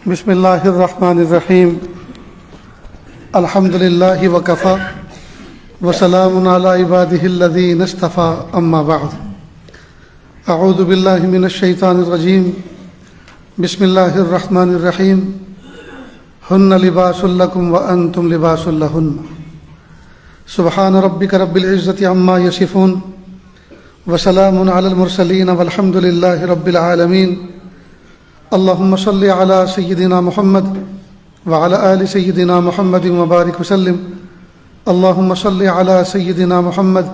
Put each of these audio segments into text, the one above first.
بسم اللہ الرحمن الرحیم الحمد للہ وکفی وسلام علی عبادہ الذین اصطفی اما بعد اعوذ باللہ من الشیطان الرجیم بسم اللہ الرحمن الرحیم ہن لباس لکم وانتم لباس لہن سبحان ربک رب العزۃ عما یصفون وسلام علی المرسلین والحمد للہ رب العالمین اللہم صلی علی سیدنا محمد وعلی آل سیدنا محمد وبارک وسلم اللہم صلی علی سیدنا محمد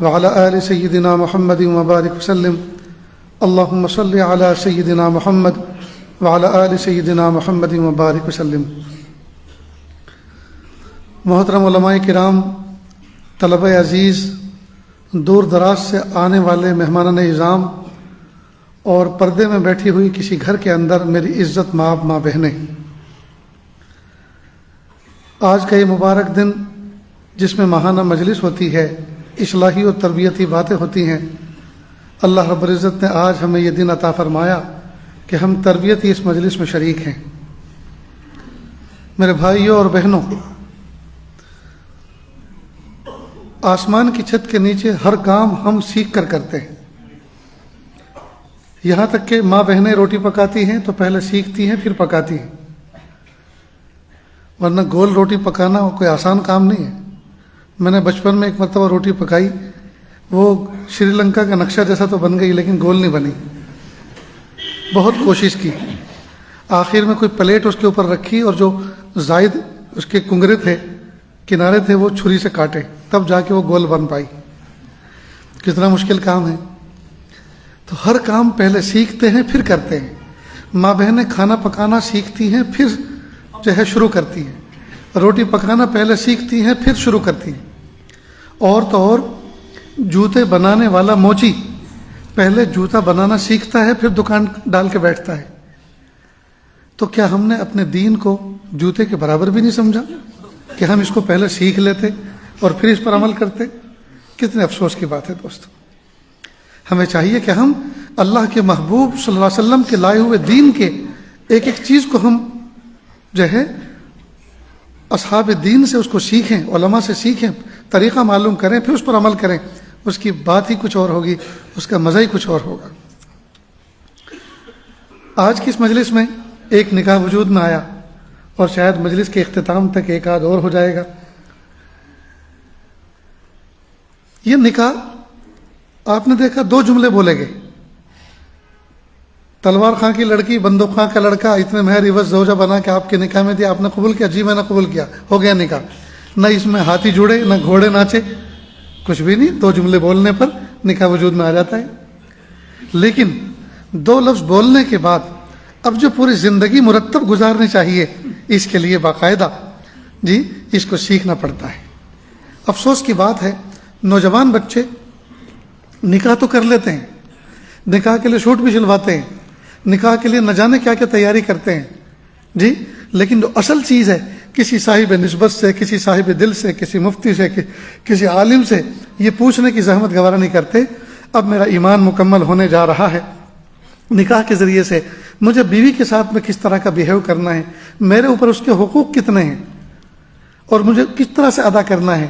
وعلی آل سیدنا محمد وبارک وسلم اللہم صلی علی سیدنا محمد وعلی آل سیدنا محمد وبارک وسلم۔ محترم علماء کرام، طلبہ عزیز، دور دراز سے آنے والے مہمانان اعظام اور پردے میں بیٹھی ہوئی کسی گھر کے اندر میری عزت مآب ماں بہنیں، آج کا یہ مبارک دن جس میں ماہانہ مجلس ہوتی ہے، اصلاحی اور تربیتی باتیں ہوتی ہیں، اللہ رب العزت نے آج ہمیں یہ دن عطا فرمایا کہ ہم تربیتی اس مجلس میں شریک ہیں۔ میرے بھائیوں اور بہنوں، آسمان کی چھت کے نیچے ہر کام ہم سیکھ کر کرتے ہیں، یہاں تک کہ ماں بہنیں روٹی پکاتی ہیں تو پہلے سیکھتی ہیں پھر پکاتی ہیں، ورنہ گول روٹی پکانا کوئی آسان کام نہیں ہے۔ میں نے بچپن میں ایک مرتبہ روٹی پکائی، وہ شری لنکا کا نقشہ جیسا تو بن گئی لیکن گول نہیں بنی، بہت کوشش کی، آخر میں کوئی پلیٹ اس کے اوپر رکھی اور جو زائد اس کے کنگرے تھے، کنارے تھے، وہ چھری سے کاٹے، تب جا کے وہ گول بن پائی۔ کتنا مشکل کام ہے۔ تو ہر کام پہلے سیکھتے ہیں پھر کرتے ہیں۔ ماں بہنیں کھانا پکانا سیکھتی ہیں پھر جو ہے شروع کرتی ہیں، روٹی پکانا پہلے سیکھتی ہیں پھر شروع کرتی ہیں۔ اور تو اور جوتے بنانے والا موچی پہلے جوتا بنانا سیکھتا ہے پھر دکان ڈال کے بیٹھتا ہے۔ تو کیا ہم نے اپنے دین کو جوتے کے برابر بھی نہیں سمجھا کہ ہم اس کو پہلے سیکھ لیتے اور پھر اس پر عمل کرتے؟ کتنے افسوس کی بات ہے دوستو۔ ہمیں چاہیے کہ ہم اللہ کے محبوب صلی اللہ علیہ وسلم کے لائے ہوئے دین کے ایک ایک چیز کو ہم جو ہے اصحاب دین سے اس کو سیکھیں، علماء سے سیکھیں، طریقہ معلوم کریں، پھر اس پر عمل کریں۔ اس کی بات ہی کچھ اور ہوگی، اس کا مزہ ہی کچھ اور ہوگا۔ آج کی اس مجلس میں ایک نکاح وجود میں آیا اور شاید مجلس کے اختتام تک ایک آدھ اور ہو جائے گا۔ یہ نکاح آپ نے دیکھا، دو جملے بولے گئے، تلوار خاں کی لڑکی بندوق خاں کا لڑکا اتنے مہر عوض زوجہ بنا کے آپ کے نکاح میں دیا، آپ نے قبول کیا؟ جی میں نے قبول کیا، ہو گیا نکاح۔ نہ اس میں ہاتھی جڑے، نہ گھوڑے ناچے، کچھ بھی نہیں، دو جملے بولنے پر نکاح وجود میں آ جاتا ہے۔ لیکن دو لفظ بولنے کے بعد اب جو پوری زندگی مرتب گزارنی چاہیے، اس کے لیے باقاعدہ جی اس کو سیکھنا پڑتا ہے۔ افسوس کی بات ہے، نوجوان بچے نکاح تو کر لیتے ہیں، نکاح کے لیے شوٹ بھی سلواتے ہیں، نکاح کے لیے نہ جانے کیا کیا تیاری کرتے ہیں جی، لیکن جو اصل چیز ہے، کسی صاحب نسبت سے، کسی صاحب دل سے، کسی مفتی سے، کسی عالم سے یہ پوچھنے کی زحمت گوارا نہیں کرتے، اب میرا ایمان مکمل ہونے جا رہا ہے، نکاح کے ذریعے سے مجھے بیوی کے ساتھ میں کس طرح کا بیہیو کرنا ہے، میرے اوپر اس کے حقوق کتنے ہیں اور مجھے کس طرح سے ادا کرنا ہے،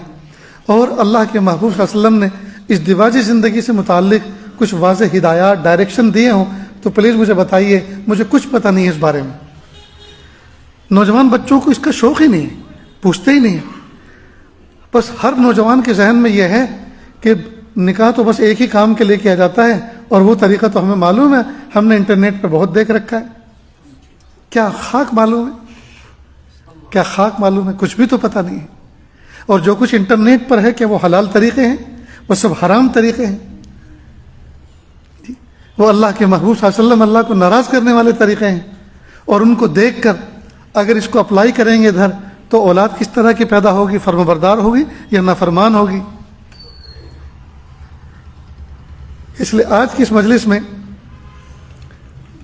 اور اللہ کے محبوب صلی اللہ علیہ وسلم نے اس دیواجی زندگی سے متعلق کچھ واضح ہدایات، ڈائریکشن دیے ہوں تو پلیز مجھے بتائیے، مجھے کچھ پتہ نہیں ہے اس بارے میں۔ نوجوان بچوں کو اس کا شوق ہی نہیں ہے، پوچھتے ہی نہیں ہے۔ بس ہر نوجوان کے ذہن میں یہ ہے کہ نکاح تو بس ایک ہی کام کے لیے کیا جاتا ہے اور وہ طریقہ تو ہمیں معلوم ہے، ہم نے انٹرنیٹ پہ بہت دیکھ رکھا ہے۔ کیا خاک معلوم ہے؟ کیا خاک معلوم ہے؟ کچھ بھی تو پتہ نہیں ہے۔ اور جو کچھ انٹرنیٹ پر ہے کہ وہ حلال طریقے ہیں، وہ سب حرام طریقے ہیں، وہ اللہ کے محبوب صلی اللہ علیہ وسلم اللہ کو ناراض کرنے والے طریقے ہیں، اور ان کو دیکھ کر اگر اس کو اپلائی کریں گے ادھر تو اولاد کس طرح کی پیدا ہوگی، فرمانبردار ہوگی یا نافرمان ہوگی۔ اس لیے آج کی اس مجلس میں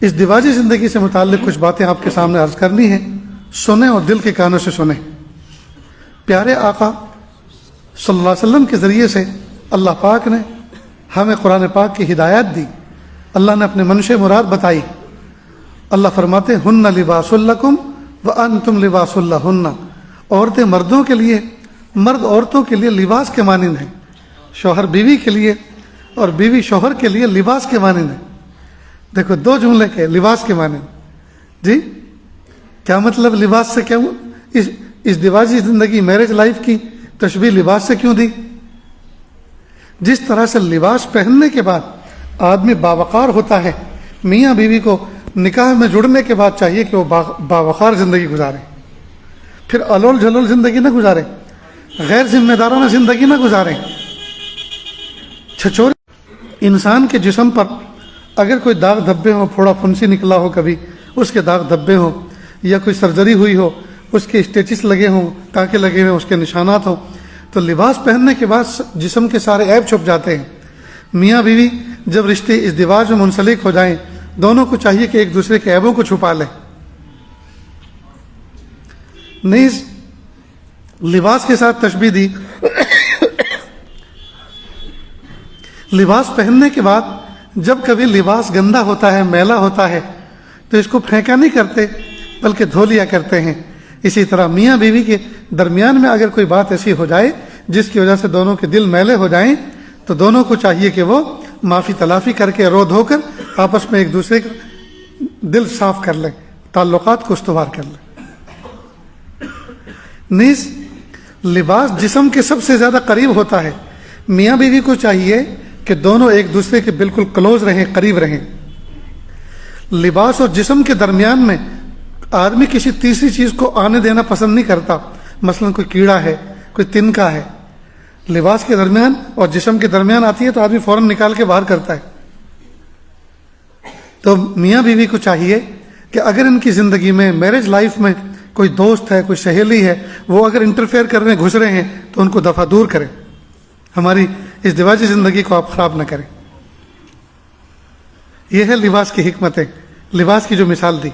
اس دیواجی زندگی سے متعلق کچھ باتیں آپ کے سامنے عرض کرنی ہیں، سنیں اور دل کے کانوں سے سنیں۔ پیارے آقا صلی اللہ علیہ وسلم کے ذریعے سے اللہ پاک نے ہمیں قرآن پاک کی ہدایت دی، اللہ نے اپنے منشے مراد بتائی، اللہ فرماتے ہیں ہن لباسل لکم وانتم لباسل لہن، عورتیں مردوں کے لیے، مرد عورتوں کے لیے لباس کے مانند ہیں، شوہر بیوی کے لیے اور بیوی شوہر کے لیے لباس کے مانند ہے۔ دیکھو دو جملے کے لباس کے مانند، جی کیا مطلب لباس سے کیا اس ازدواجی زندگی میرج لائف کی تشبیہ لباس سے کیوں دی؟ جس طرح سے لباس پہننے کے بعد آدمی باوقار ہوتا ہے، میاں بیوی کو نکاح میں جڑنے کے بعد چاہیے کہ وہ باوقار زندگی گزارے، پھر الول جھلول زندگی نہ گزارے، غیر ذمہ دارانہ زندگی نہ گزاریں۔ چھچوری انسان کے جسم پر اگر کوئی داغ دھبے ہوں، پھوڑا پھنسی نکلا ہو کبھی، اس کے داغ دھبے ہوں، یا کوئی سرجری ہوئی ہو، اس کے اسٹیچز لگے ہوں، ٹانکے لگے ہوئے، اس کے نشانات ہوں، تو لباس پہننے کے بعد جسم کے سارے عیب چھپ جاتے ہیں۔ میاں بیوی جب رشتے ازدواج میں منسلک ہو جائیں، دونوں کو چاہیے کہ ایک دوسرے کے عیبوں کو چھپا لیں۔ نیز لباس کے ساتھ تشبیہ دی، لباس پہننے کے بعد جب کبھی لباس گندا ہوتا ہے، میلا ہوتا ہے، تو اس کو پھینکا نہیں کرتے بلکہ دھو لیا کرتے ہیں۔ اسی طرح میاں بیوی کے درمیان میں اگر کوئی بات ایسی ہو جائے جس کی وجہ سے دونوں کے دل میلے ہو جائیں، تو دونوں کو چاہیے کہ وہ معافی تلافی کر کے، رو دھو کر آپس میں ایک دوسرے کا دل صاف کر لیں، تعلقات کو استوار کر لیں۔ نیز لباس جسم کے سب سے زیادہ قریب ہوتا ہے، میاں بیوی کو چاہیے کہ دونوں ایک دوسرے کے بالکل کلوز رہیں، قریب رہیں۔ لباس اور جسم کے درمیان میں آدمی کسی تیسری چیز کو آنے دینا پسند نہیں کرتا، مثلا کوئی کیڑا ہے، کوئی تنکا ہے، لباس کے درمیان اور جسم کے درمیان آتی ہے تو آدمی فوراً نکال کے باہر کرتا ہے۔ تو میاں بیوی کو چاہیے کہ اگر ان کی زندگی میں، میرج لائف میں کوئی دوست ہے، کوئی سہیلی ہے، وہ اگر انٹرفیئر کر رہے ہیں، گھس رہے ہیں، تو ان کو دفع دور کریں، ہماری ازدواجی زندگی کو آپ خراب نہ کریں۔ یہ ہے لباس کی حکمتیں، لباس کی جو مثال دی۔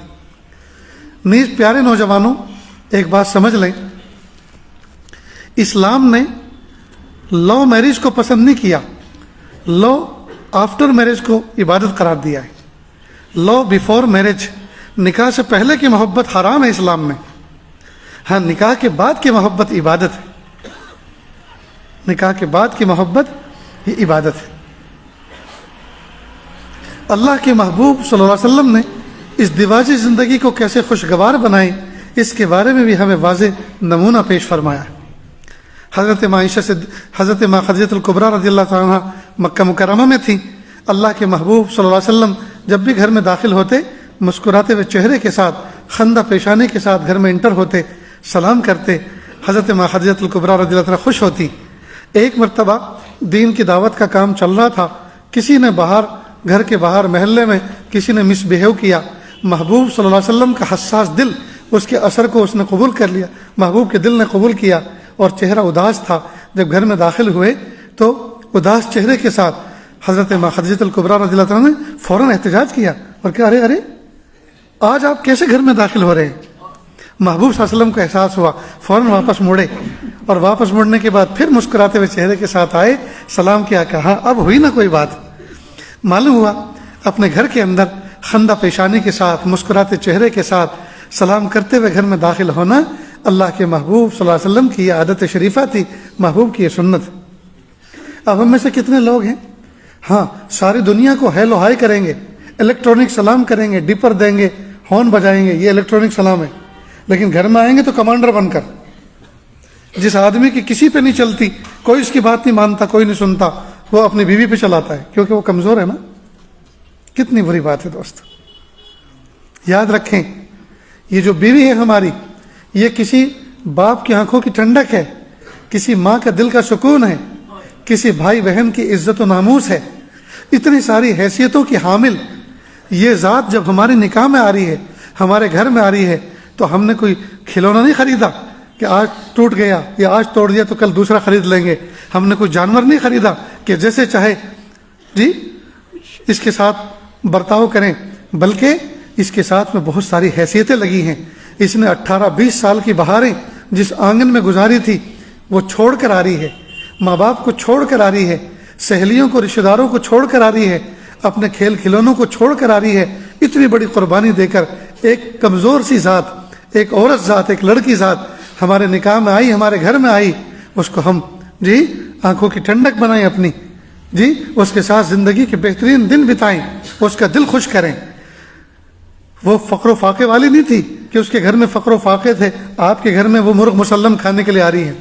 نیز پیارے نوجوانوں، ایک بات سمجھ لیں، اسلام نے لو میرج کو پسند نہیں کیا، لو آفٹر میرج کو عبادت قرار دیا ہے۔ لو بیفور میرج، نکاح سے پہلے کی محبت حرام ہے اسلام میں، ہاں نکاح کے بعد کی محبت عبادت ہے، نکاح کے بعد کی محبت یہ عبادت ہے۔ اللہ کے محبوب صلی اللہ علیہ وسلم نے ازدواجی زندگی کو کیسے خوشگوار بنائیں، اس کے بارے میں بھی ہمیں واضح نمونہ پیش فرمایا ہے۔ حضرت ماں خدیجہ الکبریٰ رضی اللہ تعالیٰ عنہ مکہ مکرمہ میں تھیں۔ اللہ کے محبوب صلی اللہ علیہ وسلم جب بھی گھر میں داخل ہوتے، مسکراتے ہوئے چہرے کے ساتھ، خندہ پیشانی کے ساتھ گھر میں انٹر ہوتے، سلام کرتے۔ حضرت ماں خدیجہ الکبریٰ رضی اللہ تعالیٰ خوش ہوتی۔ ایک مرتبہ دین کی دعوت کا کام چل رہا تھا، کسی نے باہر، گھر کے باہر محلے میں کسی نے مس بیہیو کیا، محبوب صلی اللہ علیہ وسلم کا حساس دل اس کے اثر کو اس نے قبول کر لیا، محبوب کے دل نے قبول کیا، اور چہرہ اداس تھا۔ جب گھر میں داخل ہوئے تو اداس چہرے کے ساتھ حضرت ماں خدیجہ الکبریٰ رضی اللہ عنہا نے فوراً احتجاج کیا اور کہا، ارے آج آپ کیسے گھر میں داخل ہو رہے ہیں؟ محبوب صلی اللہ علیہ وسلم کو احساس ہوا، فوراً واپس مڑے، اور واپس مڑنے کے بعد پھر مسکراتے ہوئے چہرے کے ساتھ آئے، سلام کیا، کہا اب ہوئی نا کوئی بات۔ معلوم ہوا اپنے گھر کے اندر خندہ پیشانی کے ساتھ، مسکراتے چہرے کے ساتھ سلام کرتے ہوئے گھر میں داخل ہونا اللہ کے محبوب صلی اللہ علیہ وسلم کی یہ عادت شریفہ تھی، محبوب کی یہ سنت۔ اب ہم میں سے کتنے لوگ ہیں، ہاں ساری دنیا کو ہیلو ہائی کریں گے، الیکٹرانک سلام کریں گے، ڈپر دیں گے، ہارن بجائیں گے، یہ الیکٹرانک سلام ہے، لیکن گھر میں آئیں گے تو کمانڈر بن کر، جس آدمی کی کسی پہ نہیں چلتی، کوئی اس کی بات نہیں مانتا، کوئی نہیں سنتا، وہ اپنی بیوی پہ چلاتا ہے کیونکہ وہ کمزور ہے نا۔ کتنی بری بات ہے دوست۔ یاد رکھیں، یہ جو بیوی ہے ہماری، یہ کسی باپ کی آنکھوں کی ٹھنڈک ہے، کسی ماں کا دل کا سکون ہے، کسی بھائی بہن کی عزت و ناموس ہے، اتنی ساری حیثیتوں کی حامل یہ ذات جب ہماری نکاح میں آ رہی ہے، ہمارے گھر میں آ رہی ہے، تو ہم نے کوئی کھلونا نہیں خریدا کہ آج ٹوٹ گیا یا آج توڑ دیا تو کل دوسرا خرید لیں گے، ہم نے کوئی جانور نہیں خریدا کہ جیسے چاہے جی اس کے ساتھ برتاؤ کریں، بلکہ اس کے ساتھ میں بہت ساری حیثیتیں لگی ہیں۔ اس نے 18-20 سال کی بہاریں جس آنگن میں گزاری تھی وہ چھوڑ کر آ رہی ہے، ماں باپ کو چھوڑ کر آ رہی ہے، سہیلیوں کو، رشتہ داروں کو چھوڑ کر آ رہی ہے، اپنے کھیل کھلونوں کو چھوڑ کر آ رہی ہے، اتنی بڑی قربانی دے کر ایک کمزور سی ذات، ایک عورت ذات، ایک لڑکی ذات ہمارے نکاح میں آئی، ہمارے گھر میں آئی، اس کو ہم آنکھوں کی ٹھنڈک بنائیں اپنی، اس کے ساتھ زندگی کے بہترین دن بتائیں، اس کا دل خوش کریں۔ وہ فقر و فاقے والی نہیں تھی کہ اس کے گھر میں فقر و فاقے تھے، آپ کے گھر میں وہ مرغ مسلم کھانے کے لیے آ رہی ہے،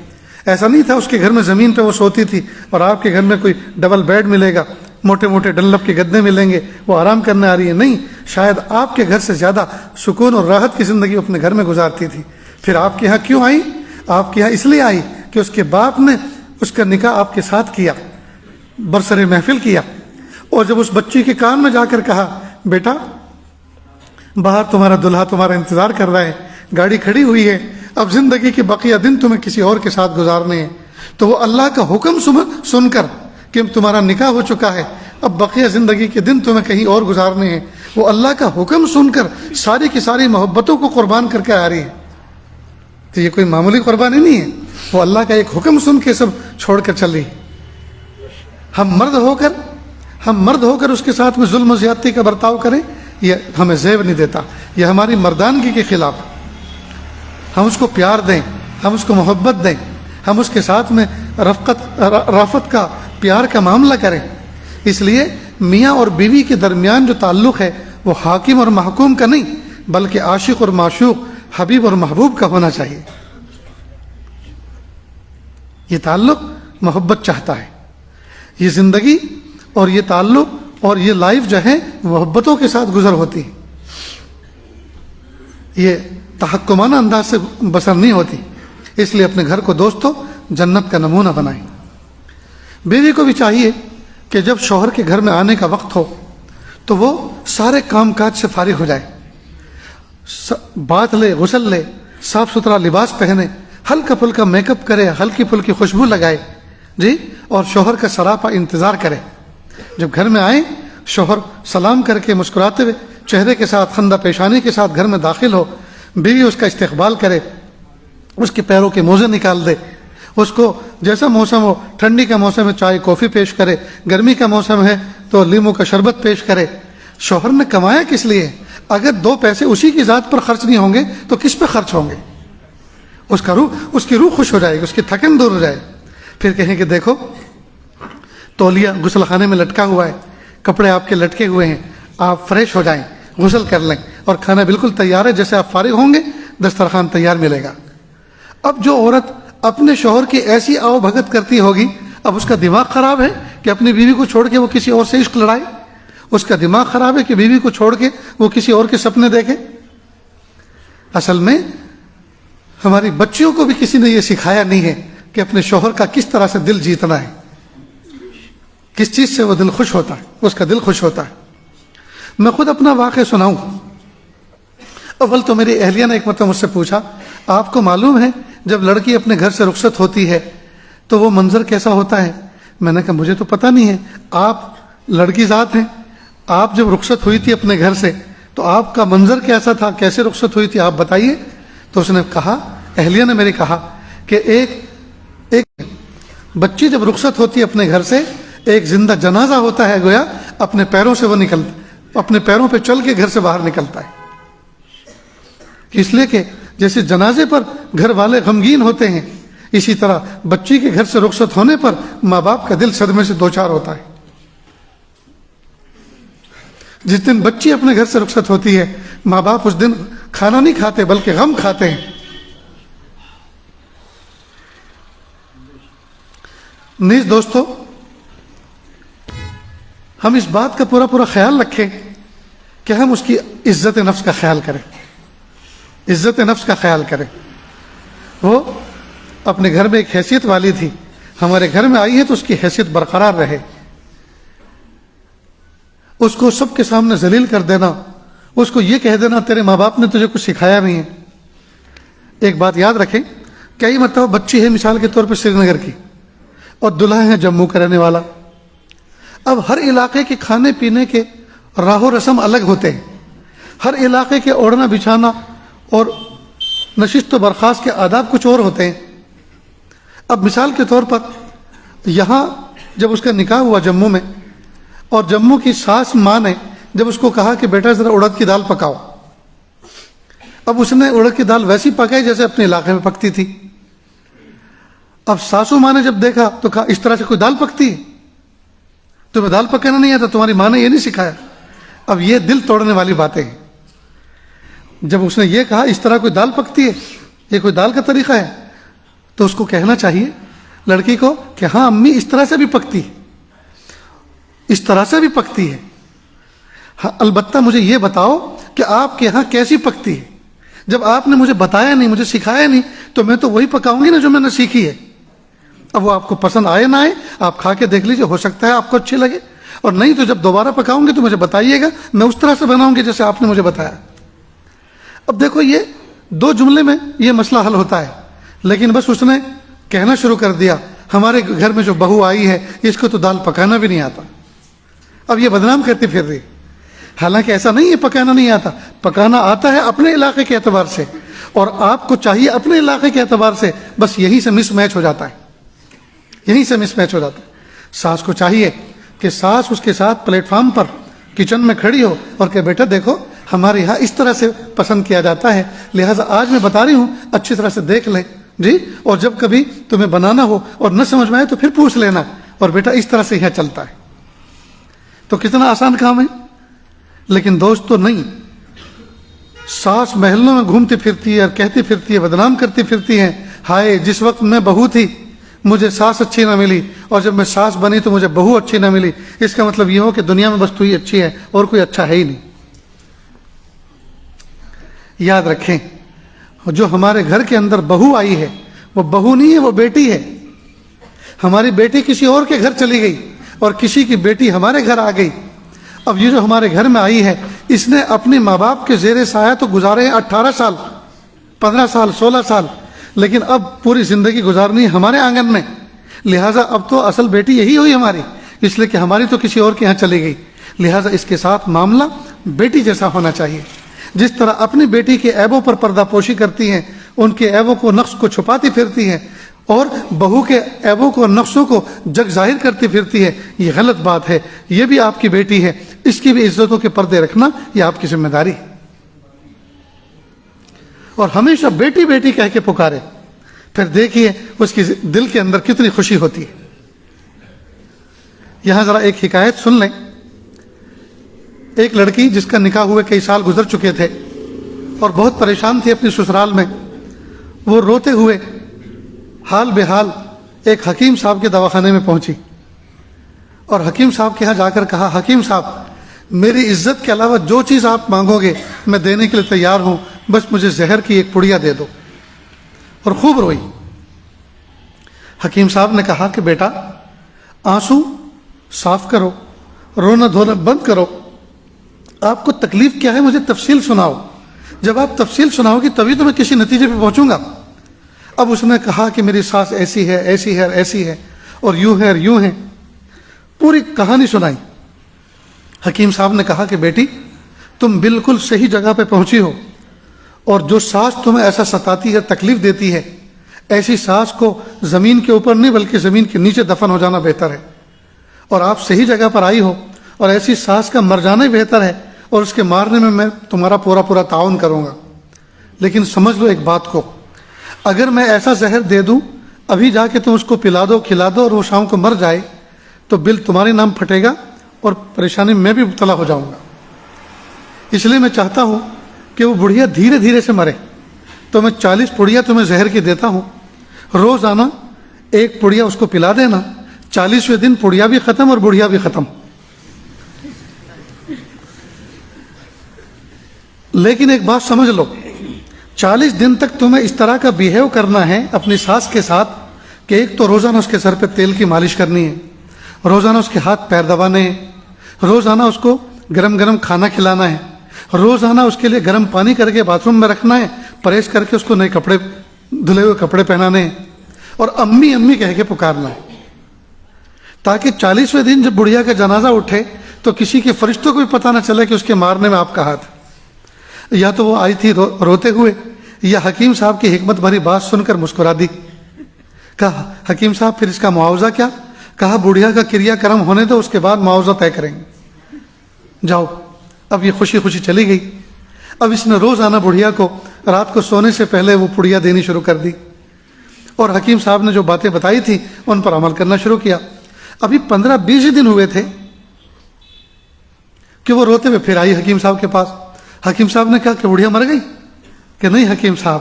ایسا نہیں تھا۔ اس کے گھر میں زمین پہ وہ سوتی تھی اور آپ کے گھر میں کوئی ڈبل بیڈ ملے گا، موٹے موٹے ڈنلپ کے گدے ملیں گے، وہ آرام کرنے آ رہی ہے، نہیں، شاید آپ کے گھر سے زیادہ سکون اور راحت کی زندگی اپنے گھر میں گزارتی تھی۔ پھر آپ کے یہاں کیوں آئی؟ آپ کے یہاں اس لیے آئی کہ اس کے باپ نے اس کا نکاح آپ کے ساتھ کیا، برسر محفل کیا، اور جب اس بچی کے کان میں جا کر کہا بیٹا باہر تمہارا دلہا تمہارا انتظار کر رہا ہے، گاڑی کھڑی ہوئی ہے، اب زندگی کے بقیہ دن تمہیں کسی اور کے ساتھ گزارنے ہیں، تو وہ اللہ کا حکم سن کر کہ تمہارا نکاح ہو چکا ہے، اب بقیہ زندگی کے دن تمہیں کہیں اور گزارنے ہیں، وہ اللہ کا حکم سن کر ساری کی ساری محبتوں کو قربان کر کے آ رہی ہے۔ تو یہ کوئی معمولی قربانی نہیں ہے، وہ اللہ کا ایک حکم سن کے سب چھوڑ کر چل رہی ہے۔ ہم مرد ہو کر اس کے ساتھ میں ظلم و زیادتی کا برتاؤ کریں، یہ ہمیں زیب نہیں دیتا، یہ ہماری مردانگی کے خلاف۔ ہم اس کو پیار دیں، ہم اس کو محبت دیں، ہم اس کے ساتھ میں رافت کا، پیار کا معاملہ کریں۔ اس لیے میاں اور بیوی کے درمیان جو تعلق ہے وہ حاکم اور محکوم کا نہیں، بلکہ عاشق اور معشوق، حبیب اور محبوب کا ہونا چاہیے۔ یہ تعلق محبت چاہتا ہے، یہ زندگی اور یہ تعلق اور یہ لائف جو ہے محبتوں کے ساتھ گزر ہوتی ہے، یہ تحکمانہ انداز سے بسر نہیں ہوتی۔ اس لیے اپنے گھر کو دوستو جنت کا نمونہ بنائیں۔ بیوی کو بھی چاہیے کہ جب شوہر کے گھر میں آنے کا وقت ہو تو وہ سارے کام کاج سے فارغ ہو جائے، بات لے، غسل لے، صاف ستھرا لباس پہنے، ہلکا پھلکا میک اپ کرے، ہلکی پھلکی خوشبو لگائے اور شوہر کا سراپا انتظار کرے۔ جب گھر میں آئے شوہر سلام کر کے مسکراتے ہوئے چہرے کے ساتھ، خندہ پیشانی کے ساتھ گھر میں داخل ہو، بیوی اس کا استقبال کرے، اس کے پیروں کے موزے نکال دے، اس کو جیسا موسم ہو، ٹھنڈی کا موسم ہے چائے کافی پیش کرے، گرمی کا موسم ہے تو لیمو کا شربت پیش کرے۔ شوہر نے کمایا کس لیے؟ اگر دو پیسے اسی کی ذات پر خرچ نہیں ہوں گے تو کس پہ خرچ ہوں گے؟ اس کی روح خوش ہو جائے گی، اس کی تھکن دور ہو جائے۔ پھر کہیں کہ دیکھو تولیہ غسل خانے میں لٹکا ہوا ہے، کپڑے آپ کے لٹکے ہوئے ہیں، آپ فریش ہو جائیں، غسل کر لیں، اور کھانا بالکل تیار ہے، جیسے آپ فارغ ہوں گے دسترخوان تیار ملے گا۔ اب جو عورت اپنے شوہر کی ایسی آؤ بھگت کرتی ہوگی، اب اس کا دماغ خراب ہے کہ اپنی بیوی کو چھوڑ کے وہ کسی اور سے عشق لڑائے، اس کا دماغ خراب ہے کہ بیوی کو چھوڑ کے وہ کسی اور کے سپنے دیکھے۔ اصل میں ہماری بچیوں کو بھی کسی نے یہ سکھایا نہیں ہے کہ اپنے شوہر کا کس طرح سے دل جیتنا ہے، کس چیز سے وہ دل خوش ہوتا ہے، اس کا دل خوش ہوتا ہے۔ میں خود اپنا واقعہ سناؤں۔ اول تو میری اہلیہ نے ایک مرتبہ مجھ سے پوچھا، آپ کو معلوم ہے جب لڑکی اپنے گھر سے رخصت ہوتی ہے تو وہ منظر کیسا ہوتا ہے؟ میں نے کہا مجھے تو پتہ نہیں ہے، آپ لڑکی ذات ہیں، آپ جب رخصت ہوئی تھی اپنے گھر سے تو آپ کا منظر کیسا تھا، کیسے رخصت ہوئی تھی، آپ بتائیے۔ تو اس نے کہا، اہلیہ نے میری کہا کہ ایک بچی جب رخصت ہوتی ہے اپنے گھر سے، ایک زندہ جنازہ ہوتا ہے، گویا اپنے پیروں سے وہ نکلتا، اپنے پیروں پہ چل کے گھر سے باہر نکلتا ہے، اس لیے کہ جیسے جنازے پر گھر والے غمگین ہوتے ہیں، اسی طرح بچی کے گھر سے رخصت ہونے پر ماں باپ کا دل صدمے سے دوچار ہوتا ہے۔ جس دن بچی اپنے گھر سے رخصت ہوتی ہے ماں باپ اس دن کھانا نہیں کھاتے بلکہ غم کھاتے ہیں۔ نیز دوستو، ہم اس بات کا پورا خیال رکھیں کہ ہم اس کی عزت نفس کا خیال کریں، عزت نفس کا خیال کریں۔ وہ اپنے گھر میں ایک حیثیت والی تھی، ہمارے گھر میں آئی ہے تو اس کی حیثیت برقرار رہے، اس کو سب کے سامنے ذلیل کر دینا، اس کو یہ کہہ دینا تیرے ماں باپ نے تجھے کچھ سکھایا نہیں ہے۔ ایک بات یاد رکھیں، کئی مرتبہ بچی ہے مثال کے طور پر سری نگر کی اور دلہا ہے جموں کا رہنے والا۔ اب ہر علاقے کے کھانے پینے کے راہ و رسم الگ ہوتے ہیں، ہر علاقے کے اوڑھنا بچھانا اور نشست و برخاست کے آداب کچھ اور ہوتے ہیں۔ اب مثال کے طور پر یہاں جب اس کا نکاح ہوا جموں میں، اور جموں کی ساس ماں نے جب اس کو کہا کہ بیٹا ذرا اڑد کی دال پکاؤ، اب اس نے اڑد کی دال ویسی پکائی جیسے اپنے علاقے میں پکتی تھی۔ اب ساسو ماں نے جب دیکھا تو کہا اس طرح سے کوئی دال پکتی ہے؟ تمہیں دال پکانا نہیں آتا، تمہاری ماں نے یہ نہیں سکھایا؟ اب یہ دل توڑنے والی باتیں ہیں۔ جب اس نے یہ کہا اس طرح کوئی دال پکتی ہے، یہ کوئی دال کا طریقہ ہے، تو اس کو کہنا چاہیے لڑکی کو کہ ہاں امی اس طرح سے بھی پکتی ہے، اس طرح سے بھی پکتی ہے، ہاں البتہ مجھے یہ بتاؤ کہ آپ کے ہاں کیسی پکتی ہے۔ جب آپ نے مجھے بتایا نہیں، مجھے سکھایا نہیں، تو میں تو وہی پکاؤں گی نا جو میں نے سیکھی ہے۔ اب وہ آپ کو پسند آئے نہ آئے، آپ کھا کے دیکھ لیجئے، ہو سکتا ہے آپ کو اچھی لگے، اور نہیں تو جب دوبارہ پکاؤں گے تو مجھے بتائیے گا، میں اس طرح سے بناؤں گی جیسے آپ نے مجھے بتایا۔ اب دیکھو یہ 2 جملے میں یہ مسئلہ حل ہوتا ہے، لیکن بس اس نے کہنا شروع کر دیا ہمارے گھر میں جو بہو آئی ہے اس کو تو دال پکانا بھی نہیں آتا، اب یہ بدنام کرتی پھر رہی۔ حالانکہ ایسا نہیں ہے پکانا نہیں آتا، پکانا آتا ہے اپنے علاقے کے اعتبار سے، اور آپ کو چاہیے اپنے علاقے کے اعتبار سے، بس یہیں سے مس میچ ہو جاتا ہے، یہیں سے مس میچ ہو جاتا ہے۔ ساس کو چاہیے کہ ساس اس کے ساتھ پلیٹ فارم پر کچن میں کھڑی ہو اور کہ بیٹا دیکھو ہمارے یہاں اس طرح سے پسند کیا جاتا ہے، لہٰذا آج میں بتا رہی ہوں اچھی طرح سے دیکھ لیں جی، اور جب کبھی تمہیں بنانا ہو اور نہ سمجھ میں آئے تو پھر پوچھ لینا، اور بیٹا اس طرح سے یہاں چلتا ہے۔ تو کتنا آسان کام ہے، لیکن دوست تو نہیں، ساس محلوں میں گھومتی پھرتی ہے اور کہتی پھرتی ہے، بدنام کرتی پھرتی ہے، ہائے جس وقت میں بہو تھی مجھے ساس اچھی نہ ملی، اور جب میں ساس بنی تو مجھے بہو اچھی نہ ملی۔ اس کا مطلب یہ ہو کہ دنیا میں بس تو ہی اچھی ہے اور کوئی اچھا ہے ہی نہیں۔ یاد رکھیں، جو ہمارے گھر کے اندر بہو آئی ہے وہ بہو نہیں ہے، وہ بیٹی ہے۔ ہماری بیٹی کسی اور کے گھر چلی گئی اور کسی کی بیٹی ہمارے گھر آ گئی۔ اب یہ جو ہمارے گھر میں آئی ہے اس نے اپنے ماں باپ کے زیر سایہ تو گزارے ہیں 18 سال 15 سال 16 سال، لیکن اب پوری زندگی گزارنی ہے ہمارے آنگن میں، لہٰذا اب تو اصل بیٹی یہی ہوئی ہماری، اس لیے کہ ہماری تو کسی اور کے یہاں چلی گئی، لہٰذا اس کے ساتھ معاملہ بیٹی جیسا ہونا چاہیے۔ جس طرح اپنی بیٹی کے عیبوں پر پردہ پوشی کرتی ہیں، ان کے عیبوں کو نقص کو چھپاتی پھرتی ہیں، اور بہو کے عیبوں کو نقصوں کو جگ ظاہر کرتی پھرتی ہے، یہ غلط بات ہے۔ یہ بھی آپ کی بیٹی ہے، اس کی بھی عزتوں کے پردے رکھنا یہ آپ کی ذمہ داری ہے، اور ہمیشہ بیٹی بیٹی کہہ کے پکارے، پھر دیکھیے اس کی دل کے اندر کتنی خوشی ہوتی ہے۔ یہاں ذرا ایک حکایت سن لیں۔ ایک لڑکی جس کا نکاح ہوئے کئی سال گزر چکے تھے اور بہت پریشان تھی اپنی سسرال میں، وہ روتے ہوئے حال بے حال ایک حکیم صاحب کے دواخانے میں پہنچی، اور حکیم صاحب کے ہاں جا کر کہا حکیم صاحب میری عزت کے علاوہ جو چیز آپ مانگو گے میں دینے کے لیے تیار ہوں، بس مجھے زہر کی ایک پڑیا دے دو، اور خوب روئی۔ حکیم صاحب نے کہا کہ بیٹا آنسو صاف کرو، رونا دھونا بند کرو، آپ کو تکلیف کیا ہے مجھے تفصیل سناؤ، جب آپ تفصیل سناؤ گی تبھی تو میں کسی نتیجے پہ پہنچوں گا۔ اب اس نے کہا کہ میری ساس ایسی ہے ایسی ہے ایسی ہے اور یوں ہے اور یوں ہے، پوری کہانی سنائی۔ حکیم صاحب نے کہا کہ بیٹی تم بالکل صحیح جگہ پہ پہنچی ہو، اور جو ساس تمہیں ایسا ستاتی ہے تکلیف دیتی ہے، ایسی ساس کو زمین کے اوپر نہیں بلکہ زمین کے نیچے دفن ہو جانا بہتر ہے، اور آپ صحیح جگہ پر آئی ہو، اور ایسی ساس کا مر جانا ہی بہتر ہے، اور اس کے مارنے میں تمہارا پورا تعاون کروں گا۔ لیکن سمجھ لو ایک بات کو، اگر میں ایسا زہر دے دوں ابھی جا کے تم اس کو پلا دو کھلا دو اور وہ شام کو مر جائے تو بل تمہارے نام پھٹے گا اور پریشانی میں بھی مبتلا ہو جاؤں گا، اس لیے میں چاہتا ہوں کہ وہ بڑھیا دھیرے دھیرے سے مرے، تو میں 40 پڑیا تمہیں زہر کی دیتا ہوں، روزانہ ایک پڑیا اس کو پلا دینا، 40ویں دن پڑیا بھی ختم اور بڑھیا بھی ختم۔ لیکن ایک بات سمجھ لو، 40 دن تک تمہیں اس طرح کا بیہیو کرنا ہے اپنی ساس کے ساتھ کہ ایک تو روزانہ اس کے سر پہ تیل کی مالش کرنی ہے، روزانہ اس کے ہاتھ پیر دبانے ہیں، روزانہ اس کو گرم گرم کھانا کھلانا ہے، روزانہ اس کے لیے گرم پانی کر کے باتھ روم میں رکھنا ہے، پریس کر کے اس کو نئے کپڑے دھلے ہوئے کپڑے پہنانے ہیں، اور امی امی کہہ کے پکارنا ہے، تاکہ 40ویں دن جب بڑھیا کا جنازہ اٹھے تو کسی کے فرشتوں کو بھی پتہ نہ چلے کہ اس کے مارنے میں آپ کا ہاتھ۔ یا تو وہ آئی تھی روتے ہوئے، یا حکیم صاحب کی حکمت بھری بات سن کر مسکرا دی۔ کہا حکیم صاحب پھر اس کا معاوضہ کیا؟ کہا بڑھیا کا کریا کرم ہونے دو، اس کے بعد معاوضہ طے کریں گے، جاؤ اب یہ خوشی خوشی چلی گئی. اب اس نے روزانہ بڑھیا کو رات کو سونے سے پہلے وہ پڑیا دینی شروع کر دی اور حکیم صاحب نے جو باتیں بتائی تھی ان پر عمل کرنا شروع کیا. ابھی 15-20 دن ہوئے تھے کہ وہ روتے ہوئے پھر آئی حکیم صاحب کے پاس. حکیم صاحب نے کہا کہ بڑھیا مر گئی؟ کہ نہیں حکیم صاحب،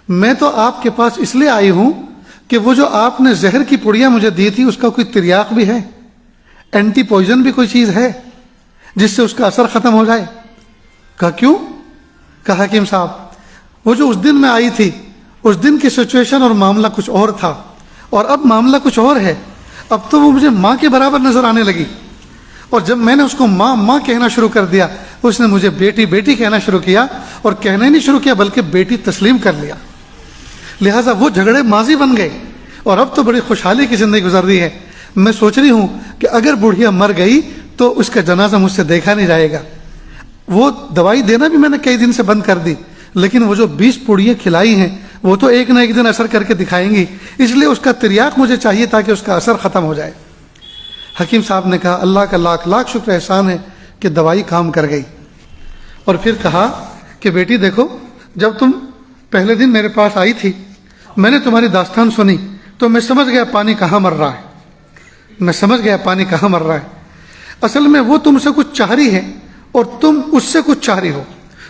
میں تو آپ کے پاس اس لیے آئی ہوں کہ وہ جو آپ نے زہر کی پڑیا مجھے دی تھی اس کا کوئی تریاق بھی ہے، اینٹی پوائزن بھی کوئی چیز ہے جس سے اس کا اثر ختم ہو جائے؟ کہا کیوں؟ کہا حکیم صاحب وہ جو اس دن میں آئی تھی اس دن کی سچویشن اور معاملہ کچھ اور تھا اور اب معاملہ کچھ اور ہے. اب تو وہ مجھے ماں کے برابر نظر آنے لگی اور جب میں نے اس کو ماں ماں کہنا شروع کر دیا اس نے مجھے بیٹی بیٹی کہنا شروع کیا اور کہنا ہی نہیں شروع کیا بلکہ بیٹی تسلیم کر لیا. لہٰذا وہ جھگڑے ماضی بن گئے اور اب تو بڑی خوشحالی کی زندگی گزر رہی ہے. میں سوچ رہی ہوں کہ اگر بڑھیا مر گئی تو اس کا جنازہ مجھ سے دیکھا نہیں جائے گا. وہ دوائی دینا بھی میں نے کئی دن سے بند کر دی لیکن وہ جو 20 پڑیاں کھلائی ہیں وہ تو ایک نہ ایک دن اثر کر کے دکھائیں گی، اس لیے اس کا تریاق مجھے چاہیے تاکہ اس کا اثر ختم ہو جائے. حکیم صاحب نے کہا اللہ کا لاکھ لاکھ شکر احسان ہے کہ دوائی کام کر گئی. اور پھر کہا کہ بیٹی دیکھو، جب تم پہلے دن میرے پاس آئی تھی میں نے تمہاری داستان سنی تو میں سمجھ گیا پانی کہاں مر رہا ہے. میں سمجھ گیا پانی کہاں مر رہا ہے. اصل میں وہ تم سے کچھ چاہ رہی ہے اور تم اس سے کچھ چاہ رہی ہو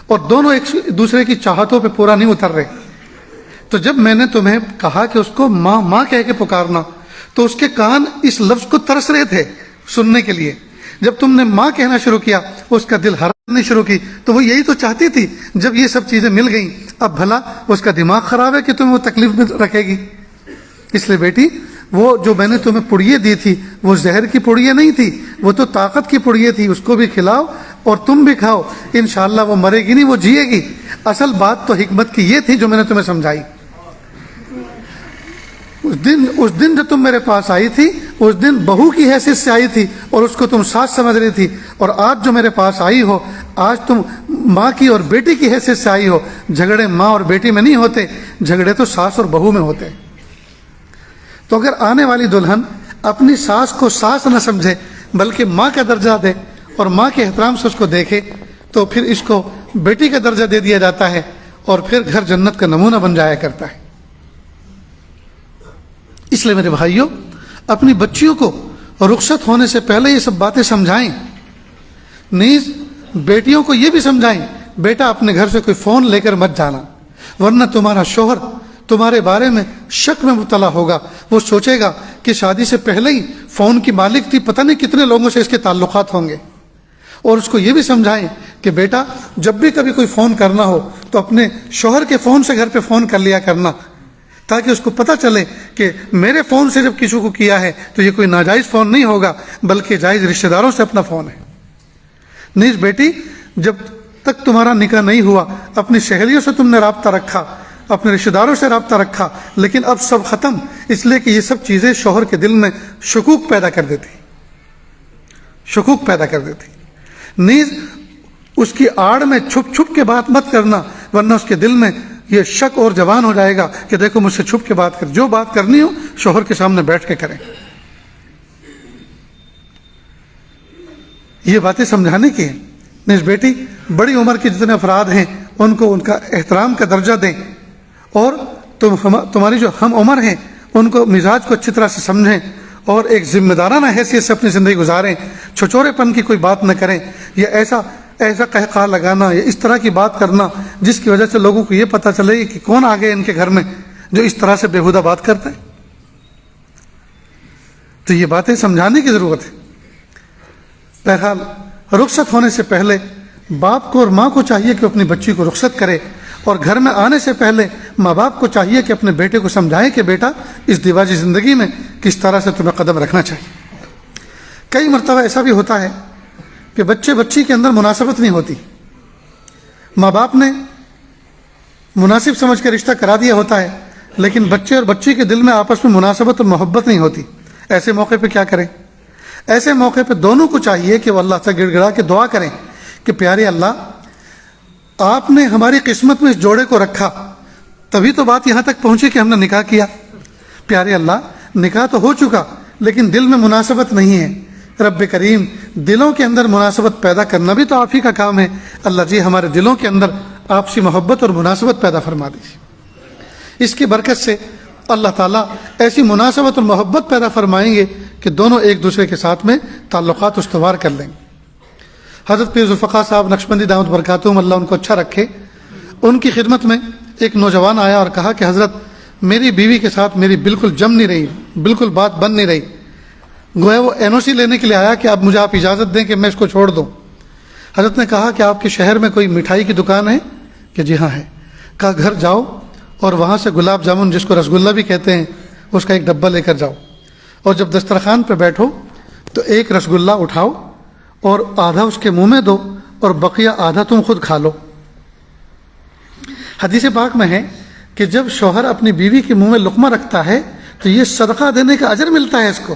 اور دونوں ایک دوسرے کی چاہتوں پہ پورا نہیں اتر رہے. تو جب میں نے تمہیں کہا کہ اس کو ماں ماں کہہ کے پکارنا تو اس کے کان اس لفظ کو ترس رہے تھے سننے کے لیے. جب تم نے ماں کہنا شروع کیا اس کا دل حرکت کرنی شروع کی تو وہ یہی تو چاہتی تھی. جب یہ سب چیزیں مل گئیں اب بھلا اس کا دماغ خراب ہے کہ تمہیں وہ تکلیف میں رکھے گی. اس لیے بیٹی وہ جو میں نے تمہیں پڑیے دی تھی وہ زہر کی پڑیے نہیں تھی، وہ تو طاقت کی پڑیے تھی. اس کو بھی کھلاؤ اور تم بھی کھاؤ، انشاءاللہ وہ مرے گی نہیں، وہ جیے گی. اصل بات تو حکمت کی یہ تھی جو میں نے تمہیں سمجھائی. اس دن جو تم میرے پاس آئی تھی اس دن بہو کی حیثیت سے آئی تھی اور اس کو تم ساس سمجھ رہی تھی، اور آج جو میرے پاس آئی ہو آج تم ماں کی اور بیٹی کی حیثیت سے آئی ہو. جھگڑے ماں اور بیٹی میں نہیں ہوتے، جھگڑے تو ساس اور بہو میں ہوتے. تو اگر آنے والی دلہن اپنی ساس کو ساس نہ سمجھے بلکہ ماں کا درجہ دے اور ماں کے احترام سے اس کو دیکھے تو پھر اس کو بیٹی کا درجہ دے دیا جاتا ہے اور پھر گھر جنت کا نمونہ بن جایا کرتا ہے. اس لیے میرے بھائیوں اپنی بچیوں کو رخصت ہونے سے پہلے یہ سب باتیں سمجھائیں. نیز بیٹیوں کو یہ بھی سمجھائیں بیٹا اپنے گھر سے کوئی فون لے کر مت جانا ورنہ تمہارا شوہر تمہارے بارے میں شک میں مبتلا ہوگا. وہ سوچے گا کہ شادی سے پہلے ہی فون کی مالک تھی، پتہ نہیں کتنے لوگوں سے اس کے تعلقات ہوں گے. اور اس کو یہ بھی سمجھائیں کہ بیٹا جب بھی کبھی کوئی فون کرنا ہو تو اپنے شوہر کے فون سے گھر پہ فون کر لیا کرنا تاکہ اس کو پتہ چلے کہ میرے فون سے جب کسی کو کیا ہے تو یہ کوئی ناجائز فون نہیں ہوگا بلکہ جائز رشتہ داروں سے اپنا فون ہے. نیز بیٹی جب تک تمہارا نکاح نہیں ہوا اپنی سہیلیوں سے تم نے رابطہ رکھا، اپنے رشتہ داروں سے رابطہ رکھا، لیکن اب سب ختم، اس لیے کہ یہ سب چیزیں شوہر کے دل میں شکوک پیدا کر دیتی. نیز اس کی آڑ میں چھپ چھپ کے بات مت کرنا ورنہ اس کے دل میں یہ شک اور جوان ہو جائے گا کہ دیکھو مجھ سے چھپ کے بات کر. جو بات کرنی ہو شوہر کے سامنے بیٹھ کے کریں. یہ باتیں سمجھانے کی ہیں. نیز بیٹی بڑی عمر کے جتنے افراد ہیں ان کو ان کا احترام کا درجہ دیں اور تمہاری جو ہم عمر ہیں ان کو مزاج کو اچھی طرح سے سمجھیں اور ایک ذمہ دارانہ حیثیت سے اپنی زندگی گزاریں. چھچورے پن کی کوئی بات نہ کریں یا ایسا قہقہ لگانا یا اس طرح کی بات کرنا جس کی وجہ سے لوگوں کو یہ پتہ چلے کہ کون آ گئے ان کے گھر میں جو اس طرح سے بےہودہ بات کرتا ہے. تو یہ باتیں سمجھانے کی ضرورت ہے. بہرحال رخصت ہونے سے پہلے باپ کو اور ماں کو چاہیے کہ اپنی بچی کو رخصت کرے اور گھر میں آنے سے پہلے ماں باپ کو چاہیے کہ اپنے بیٹے کو سمجھائیں کہ بیٹا اس دیواجی زندگی میں کس طرح سے تمہیں قدم رکھنا چاہیے. کئی مرتبہ ایسا بھی ہوتا ہے کہ بچی کے اندر مناسبت نہیں ہوتی، ماں باپ نے مناسب سمجھ کے رشتہ کرا دیا ہوتا ہے لیکن بچے اور بچی کے دل میں آپس میں مناسبت اور محبت نہیں ہوتی. ایسے موقع پہ کیا کریں؟ ایسے موقع پہ دونوں کو چاہیے کہ وہ اللہ سے گڑ گڑا کے دعا کریں کہ پیارے اللہ آپ نے ہماری قسمت میں اس جوڑے کو رکھا تبھی تو بات یہاں تک پہنچی کہ ہم نے نکاح کیا. پیارے اللہ نکاح تو ہو چکا لیکن دل میں مناسبت نہیں ہے. رب کریم دلوں کے اندر مناسبت پیدا کرنا بھی تو آپ ہی کا کام ہے. اللہ جی ہمارے دلوں کے اندر آپسی محبت اور مناسبت پیدا فرما دیجیے. اس کی برکت سے اللہ تعالیٰ ایسی مناسبت اور محبت پیدا فرمائیں گے کہ دونوں ایک دوسرے کے ساتھ میں تعلقات استوار کر لیں گے. حضرت پیر ذوالفقار صاحب نقشبندی دامت برکاتہم اللہ ان کو اچھا رکھے، ان کی خدمت میں ایک نوجوان آیا اور کہا کہ حضرت میری بیوی کے ساتھ میری بالکل جم نہیں رہی، بالکل بات بن نہیں رہی. گویا وہ NOC لینے کے لیے آیا کہ اب مجھے آپ اجازت دیں کہ میں اس کو چھوڑ دوں. حضرت نے کہا کہ آپ کے شہر میں کوئی مٹھائی کی دکان ہے؟ کہ جی ہاں ہے. کہا گھر جاؤ اور وہاں سے گلاب جامن جس کو رسگلہ بھی کہتے ہیں اس کا ایک ڈبہ لے کر جاؤ، اور جب دسترخوان پہ بیٹھو تو ایک رسگلہ اٹھاؤ اور آدھا اس کے منہ میں دو اور بقیہ آدھا تم خود کھا لو. حدیث پاک میں ہے کہ جب شوہر اپنی بیوی کے منہ میں لقمہ رکھتا ہے تو یہ صدقہ دینے کا اجر ملتا ہے اس کو،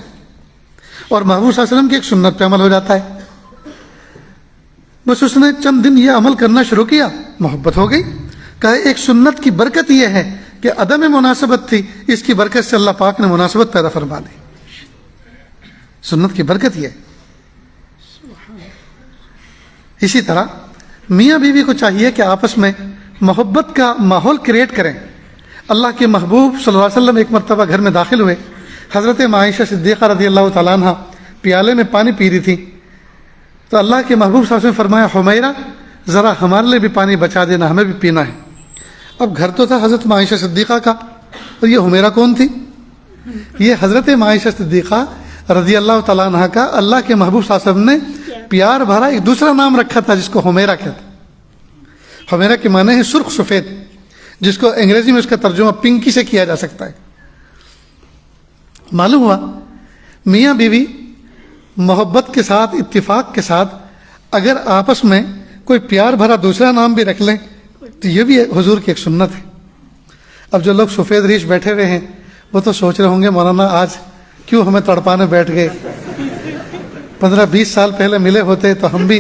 اور محبوب صلی اللہ علیہ وسلم کی ایک سنت پہ عمل ہو جاتا ہے. بس اس نے چند دن یہ عمل کرنا شروع کیا، محبت ہو گئی. کہا ایک سنت کی برکت یہ ہے کہ عدم مناسبت تھی، اس کی برکت سے اللہ پاک نے مناسبت پیدا فرما دی. سنت کی برکت یہ ہے. اسی طرح میاں بیوی کو چاہیے کہ آپس میں محبت کا ماحول کریٹ کریں. اللہ کے محبوب صلی اللہ علیہ وسلم ایک مرتبہ گھر میں داخل ہوئے. حضرت عائشہ صدیقہ رضی اللہ تعالیٰ عنہ پیالے میں پانی پی رہی تھی تو اللہ کے محبوب صلی اللہ علیہ وسلم فرمایا حمیرہ ذرا ہمارے لیے بھی پانی بچا دینا، ہمیں بھی پینا ہے. اب گھر تو تھا حضرت عائشہ صدیقہ کا، اور یہ حمیرہ کون تھی؟ یہ حضرت عائشہ صدیقہ رضی اللہ تعالیٰ عنہ کا اللہ کے محبوب صلی اللہ علیہ وسلم نے پیار بھرا ایک دوسرا نام رکھا تھا جس کو حمیرہ کہتے. حمیرہ کے معنی ہے سرخ سفید، جس کو انگریزی میں اس کا ترجمہ پنکی سے کیا جا سکتا ہے. معلوم ہوا میاں بیوی محبت کے ساتھ اتفاق کے ساتھ اگر آپس میں کوئی پیار بھرا دوسرا نام بھی رکھ لیں تو یہ بھی حضور کی ایک سنت ہے. اب جو لوگ سفید ریش بیٹھے ہوئے ہیں وہ تو سوچ رہے ہوں گے مولانا آج کیوں ہمیں تڑپانے بیٹھ گئے، 15-20 سال پہلے ملے ہوتے تو ہم بھی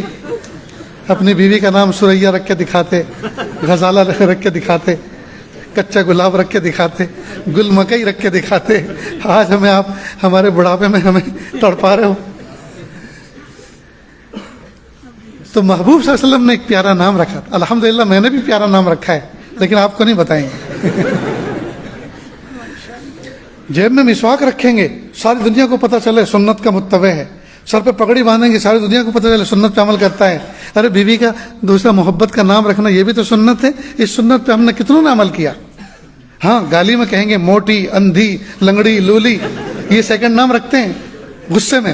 اپنی بیوی کا نام سریا رکھ کے دکھاتے، غزالہ رکھ کے دکھاتے، کچا گلاب رکھ کے دکھاتے، گل مکئی رکھ کے دکھاتے. آج ہمیں آپ ہمارے بڑھاپے میں ہمیں تڑپا رہے ہو. تو محبوب صلی اللہ علیہ وسلم نے ایک پیارا نام رکھا. الحمدللہ میں نے بھی پیارا نام رکھا ہے لیکن آپ کو نہیں بتائیں گے. جیب میں مسواک رکھیں گے ساری دنیا کو پتہ چلے سنت کا متبع ہے. سر پہ پگڑی باندھیں گے ساری دنیا کو پتہ چلے سنت پہ عمل کرتا ہے. ارے بیوی کا دوسرا محبت کا نام رکھنا یہ بھی تو سنت ہے. اس سنت پہ ہم نے کتنوں نے عمل کیا. ہاں گالی میں کہیں گے موٹی، اندھی، لنگڑی، لولی، یہ سیکنڈ نام رکھتے ہیں، غصے میں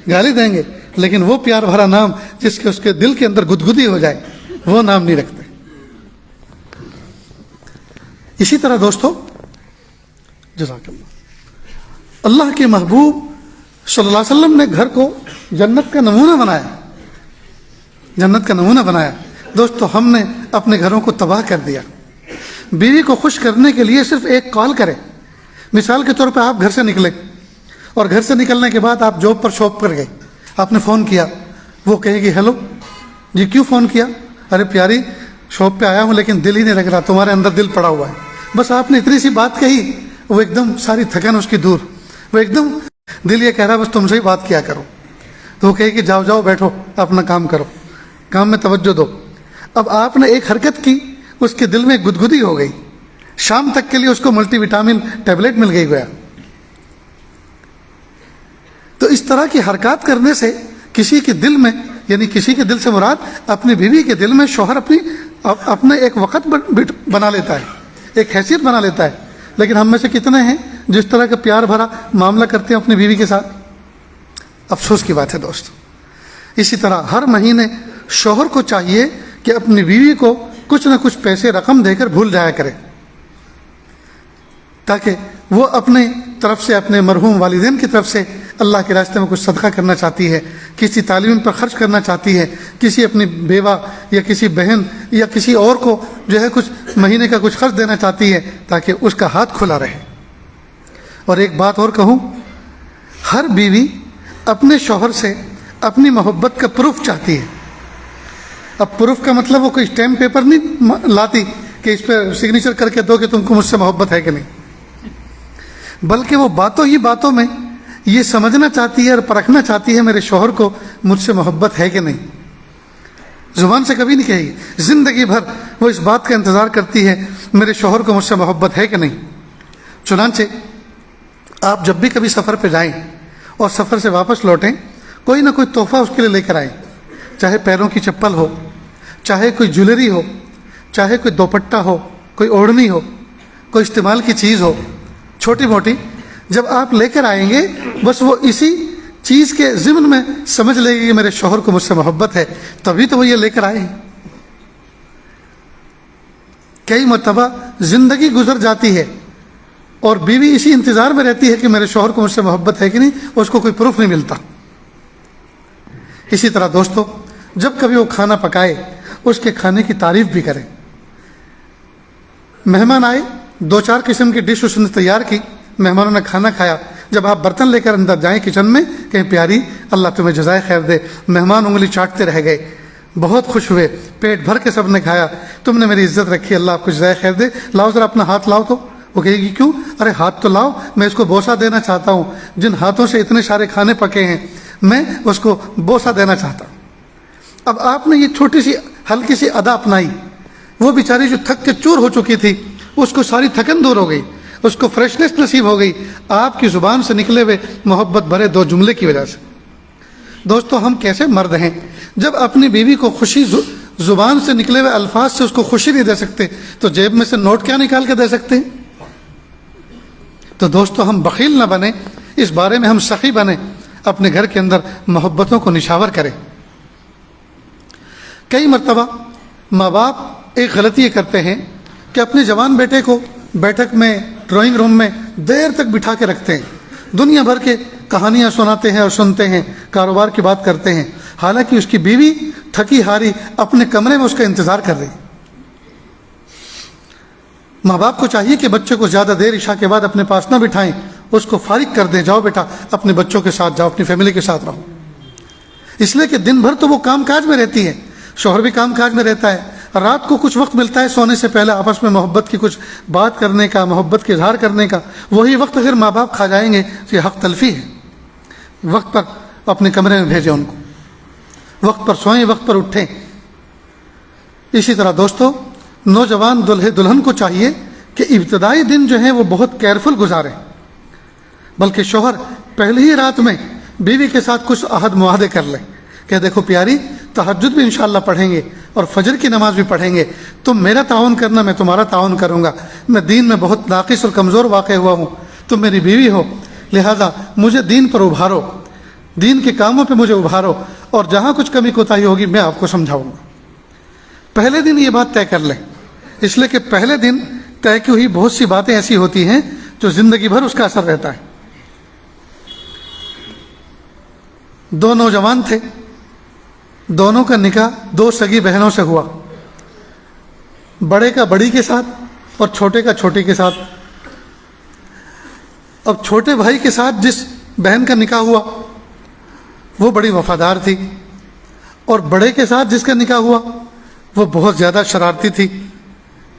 گالی دیں گے، لیکن وہ پیار بھرا نام جس کے اس کے دل کے اندر گدگدی ہو جائے وہ نام نہیں رکھتے. اسی طرح دوستو جزاک اللہ کے محبوب صلی اللہ علیہ وسلم نے گھر کو جنت کا نمونہ بنایا. جنت کا نمونہ بنایا. دوستو ہم نے اپنے گھروں کو تباہ کر دیا. بیوی کو خوش کرنے کے لیے صرف ایک کال کریں. مثال کے طور پہ آپ گھر سے نکلے اور گھر سے نکلنے کے بعد آپ جاب پر شاپ پر گئے، آپ نے فون کیا، وہ کہے گی ہیلو جی کیوں فون کیا؟ ارے پیاری شاپ پہ آیا ہوں لیکن دل ہی نہیں لگ رہا، تمہارے اندر دل پڑا ہوا ہے. بس آپ نے اتنی سی بات کہی، وہ ایک دم ساری تھکن اس کی دور، وہ ایک دم دل یہ کہہ رہا بس تم سے ہی بات کیا کرو. تو وہ کہے کہ جاؤ جاؤ بیٹھو اپنا کام کرو، کام میں توجہ دو. اب آپ نے ایک حرکت کی، اس کے دل میں گدگدی ہو گئی، شام تک کے لیے اس کو ملٹی وٹامن ٹیبلٹ مل گیا. تو اس طرح کی حرکات کرنے سے کسی کے دل میں، یعنی کسی کے دل سے مراد اپنی بیوی کے دل میں شوہر اپنے ایک وقت بنا لیتا ہے، ایک حیثیت بنا لیتا ہے. لیکن ہم میں سے کتنے ہیں جس طرح کا پیار بھرا معاملہ کرتے ہیں اپنی بیوی کے ساتھ؟ افسوس کی بات ہے دوستو. اسی طرح ہر مہینے شوہر کو چاہیے کہ اپنی بیوی کو کچھ نہ کچھ پیسے رقم دے کر بھول جایا کرے، تاکہ وہ اپنے طرف سے، اپنے مرحوم والدین کی طرف سے اللہ کے راستے میں کچھ صدقہ کرنا چاہتی ہے، کسی تعلیم پر خرچ کرنا چاہتی ہے، کسی اپنی بیوہ یا کسی بہن یا کسی اور کو جو ہے کچھ مہینے کا کچھ خرچ دینا چاہتی ہے تاکہ اس کا ہاتھ کھلا رہے. اور ایک بات اور کہوں، ہر بیوی اپنے شوہر سے اپنی محبت کا پروف چاہتی ہے. اب پروف کا مطلب وہ کوئی اسٹیمپ پیپر نہیں لاتی کہ اس پہ سگنیچر کر کے دو کہ تم کو مجھ سے محبت ہے کہ نہیں، بلکہ وہ باتوں ہی باتوں میں یہ سمجھنا چاہتی ہے اور پرکھنا چاہتی ہے میرے شوہر کو مجھ سے محبت ہے کہ نہیں. زبان سے کبھی نہیں کہے گی, زندگی بھر وہ اس بات کا انتظار کرتی ہے میرے شوہر کو مجھ سے محبت ہے کہ نہیں. چنانچہ آپ جب بھی کبھی سفر پہ جائیں اور سفر سے واپس لوٹیں, کوئی نہ کوئی تحفہ اس کے لیے لے کر آئیں, چاہے پیروں کی چپل ہو, چاہے کوئی جویلری ہو, چاہے کوئی دوپٹہ ہو, کوئی اوڑھنی ہو, کوئی استعمال کی چیز ہو چھوٹی موٹی. جب آپ لے کر آئیں گے بس وہ اسی چیز کے ضمن میں سمجھ لے گی کہ میرے شوہر کو مجھ سے محبت ہے, تبھی تو وہ یہ لے کر آئے ہیں. کئی مرتبہ زندگی گزر جاتی ہے اور بیوی اسی انتظار میں رہتی ہے کہ میرے شوہر کو مجھ سے محبت ہے کہ نہیں, اس کو کوئی پروف نہیں ملتا. اسی طرح دوستو, جب کبھی وہ کھانا پکائے اس کے کھانے کی تعریف بھی کریں. مہمان آئے, 2-4 قسم کی ڈش اس نے تیار کی, مہمانوں نے کھانا کھایا. جب آپ برتن لے کر اندر جائیں کچن میں, کہیں پیاری اللہ تمہیں جزائے خیر دے, مہمان انگلی چاٹتے رہ گئے, بہت خوش ہوئے, پیٹ بھر کے سب نے کھایا, تم نے میری عزت رکھی, اللہ آپ کو جزائے خیر دے, لاؤ ذرا اپنا ہاتھ لاؤ. تو وہ کہے گی کیوں؟ ارے ہاتھ تو لاؤ, میں اس کو بوسہ دینا چاہتا ہوں, جن ہاتھوں سے اتنے سارے کھانے پکے ہیں میں اس کو بوسہ دینا چاہتا ہوں. اب آپ نے یہ چھوٹی سی ہلکی سی ادا اپنائی, وہ بیچاری جو تھک کے چور ہو چکی تھی اس کو ساری تھکن دور ہو گئی, اس کو فریشنس نصیب ہو گئی آپ کی زبان سے نکلے ہوئے محبت بھرے 2 جملے کی وجہ سے. دوستو, ہم کیسے مرد ہیں جب اپنی بیوی کو خوشی زبان سے نکلے ہوئے الفاظ سے اس کو خوشی نہیں دے سکتے, تو جیب میں سے نوٹ کیا نکال کے دے سکتے ہیں؟ تو دوستو, ہم بخیل نہ بنیں, اس بارے میں ہم سخی بنیں, اپنے گھر کے اندر محبتوں کو نشاور کریں. کئی مرتبہ ماں باپ ایک غلطی یہ کرتے ہیں کہ اپنے جوان بیٹے کو بیٹھک میں, ڈرائنگ روم میں دیر تک بٹھا کے رکھتے ہیں, دنیا بھر کے کہانیاں سناتے ہیں اور سنتے ہیں, کاروبار کی بات کرتے ہیں, حالانکہ اس کی بیوی تھکی ہاری اپنے کمرے میں اس کا انتظار کر رہی. ماں باپ کو چاہیے کہ بچے کو زیادہ دیر عشاء کے بعد اپنے پاس نہ بٹھائیں, اس کو فارغ کر دیں, جاؤ بیٹا اپنے بچوں کے ساتھ جاؤ, اپنی فیملی کے ساتھ رہو. اس لیے کہ دن بھر تو وہ کام کاج میں رہتی ہے, شوہر بھی کام کاج میں رہتا ہے, رات کو کچھ وقت ملتا ہے سونے سے پہلے آپس میں محبت کی کچھ بات کرنے کا, محبت کے اظہار کرنے کا. وہی وقت اگر ماں باپ کھا جائیں گے تو یہ حق تلفی ہے. وقت پر اپنے کمرے میں بھیجیں ان کو, وقت پر سوئیں, وقت پر اٹھیں. اسی طرح دوستو, نوجوان دلہے دلہن کو چاہیے کہ ابتدائی دن جو ہیں وہ بہت کیئرفل گزاریں, بلکہ شوہر پہلی ہی رات میں بیوی کے ساتھ کچھ عہد معاہدے کر لیں کہ دیکھو پیاری, تہجد بھی انشاءاللہ پڑھیں گے اور فجر کی نماز بھی پڑھیں گے, تم میرا تعاون کرنا, میں تمہارا تعاون کروں گا. میں دین میں بہت ناقص اور کمزور واقع ہوا ہوں, تم میری بیوی ہو, لہذا مجھے دین پر ابھارو, دین کے کاموں پہ مجھے ابھارو, اور جہاں کچھ کمی کوتاہی ہوگی میں آپ کو سمجھاؤں گا. پہلے دن یہ بات طے کر لیں, اس لیے کہ پہلے دن طے کی ہوئی بہت سی باتیں ایسی ہوتی ہیں جو زندگی بھر اس کا اثر رہتا ہے. 2 نوجوان تھے, دونوں کا نکاح 2 سگی بہنوں سے ہوا, بڑے کا بڑی کے ساتھ اور چھوٹے کا چھوٹی کے ساتھ. اب چھوٹے بھائی کے ساتھ جس بہن کا نکاح ہوا وہ بڑی وفادار تھی, اور بڑے کے ساتھ جس کا نکاح ہوا وہ بہت زیادہ شرارتی تھی,